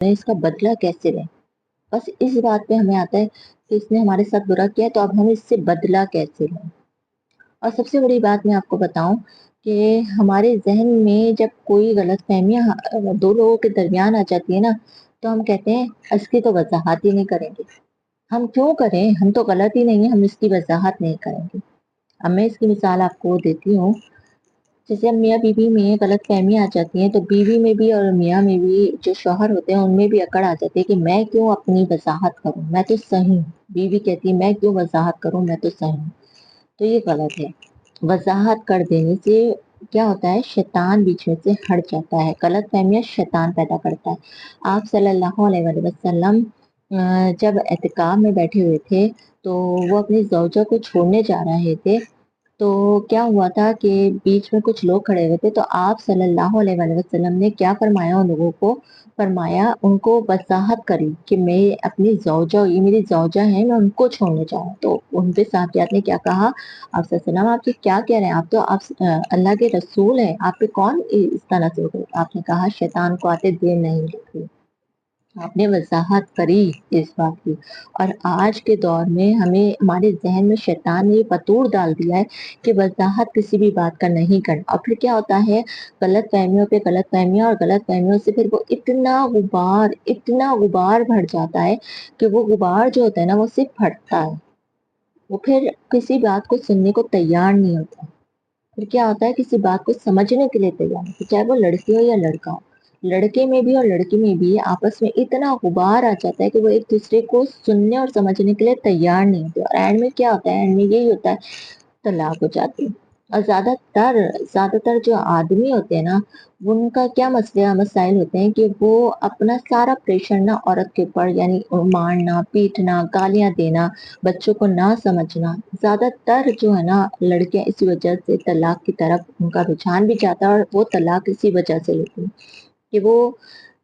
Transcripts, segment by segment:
हैं, इसका बदला कैसे लें। बस इस बात पे हमें आता है कि इसने हमारे साथ बुरा किया तो अब हम इससे बदला कैसे लें। और सबसे बड़ी बात मैं आपको बताऊं कि हमारे जहन में जब कोई गलतफहमियां दो लोगों के दरमियान आ जाती है ना, तो हम कहते हैं इसकी तो वजाहत ही नहीं करेंगे। हम क्यों करें, हम तो गलत ही नहीं है, हम इसकी वजाहत नहीं करेंगे। अब मैं इसकी मिसाल आपको देती हूँ। जैसे अब मियाँ बीवी में गलतफहमी आ जाती है तो बीवी में भी और मियाँ में भी, जो शौहर होते हैं उनमें भी अकड़ आ जाती है कि मैं क्यों अपनी वजाहत करूं, मैं तो सही हूँ। बीवी कहती है मैं क्यों वजाहत करूं, मैं तो सही हूँ। तो ये गलत है। वजाहत कर देने से क्या होता है, शैतान बीच में से हट जाता है। गलत फहमियां शैतान पैदा करता है। आप सल्लल्लाहु अलैहि वसल्लम जब एहतिकाफ में बैठे हुए थे तो वो अपनी ज़ौजा को छोड़ने जा रहे थे। तो क्या हुआ था कि बीच में कुछ लोग खड़े हुए थे, तो आप सल्लल्लाहु अलैहि वसल्लम ने क्या फरमाया उन लोगों को, फरमाया उनको वजाहत करी कि मैं अपनी ज़ौजा, ये मेरी ज़ौजा है, मैं उनको छोड़ने जाऊँ। तो उन पे साहबियात ने क्या कहा, आप सल्लल्लाहु आप ये क्या कह रहे हैं, आप तो अल्लाह के रसूल हैं, आप पे कौन इस तरह से हो। आपने कहा शैतान को आते देर नहीं लगती। आपने वजाहत करी इस बात की। और आज के दौर में हमें, हमारे जहन में शैतान ने ये फतूर डाल दिया है कि वजाहत किसी भी बात का नहीं करना। और फिर क्या होता है, गलत फहमियों पे गलत फहमियां, और गलत फहमियों से फिर वो इतना गुबार भर जाता है कि वो गुबार जो होता है ना वो सिर्फ फटता है। वो फिर किसी बात को सुनने को तैयार नहीं होता। फिर क्या होता है, किसी बात को समझने के लिए तैयार नहीं, चाहे वो लड़की हो या लड़का हो। लड़के में भी और लड़की में भी आपस में इतना गुबार आ जाता है कि वो एक दूसरे को सुनने और समझने के लिए तैयार नहीं होते। और एंड में क्या होता है, एंड में यही होता है, तलाक हो जाती है। और ज्यादातर जो आदमी होते हैं ना, उनका क्या मसले मसाइल होते हैं कि वो अपना सारा प्रेशर ना औरत के ऊपर, यानी मारना पीटना गालियां देना, बच्चों को ना समझना। ज्यादातर जो है ना लड़कियां इसी वजह से तलाक की तरफ उनका रुझान भी जाता है, और वो तलाक इसी वजह से लेती हैं कि वो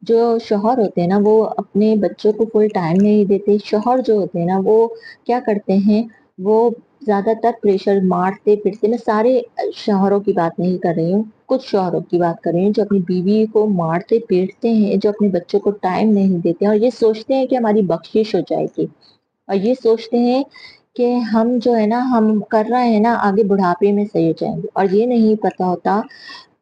जो शौहर होते हैं ना वो अपने बच्चों को फुल टाइम नहीं देते। शौहर जो होते हैं ना वो क्या करते हैं, वो ज्यादातर प्रेशर, मारते पीटते। मैं सारे शौहरों की बात नहीं कर रही हूँ, कुछ शौहरों की बात कर रही हूँ जो अपनी बीवी को मारते पीटते हैं, जो अपने बच्चों को टाइम नहीं देते हैं, और ये सोचते हैं कि हमारी बख्शिश हो जाएगी। और ये सोचते हैं कि हम जो है ना, हम कर रहे हैं ना, आगे बुढ़ापे में सही हो जाएंगे। और ये नहीं पता होता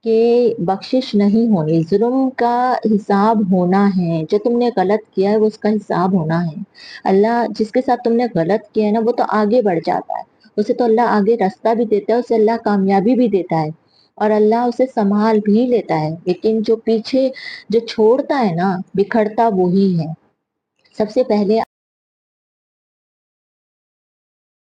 कि बख्शिश नहीं होनी, जुल्म का हिसाब होना है। जो तुमने गलत किया है वो उसका हिसाब होना है। अल्लाह जिसके साथ तुमने गलत किया है ना, वो तो आगे बढ़ जाता है। उसे तो अल्लाह आगे रास्ता भी देता है, उसे अल्लाह कामयाबी भी देता है, और अल्लाह उसे संभाल भी लेता है। लेकिन जो पीछे जो छोड़ता है ना, बिखरता वो ही है। सबसे पहले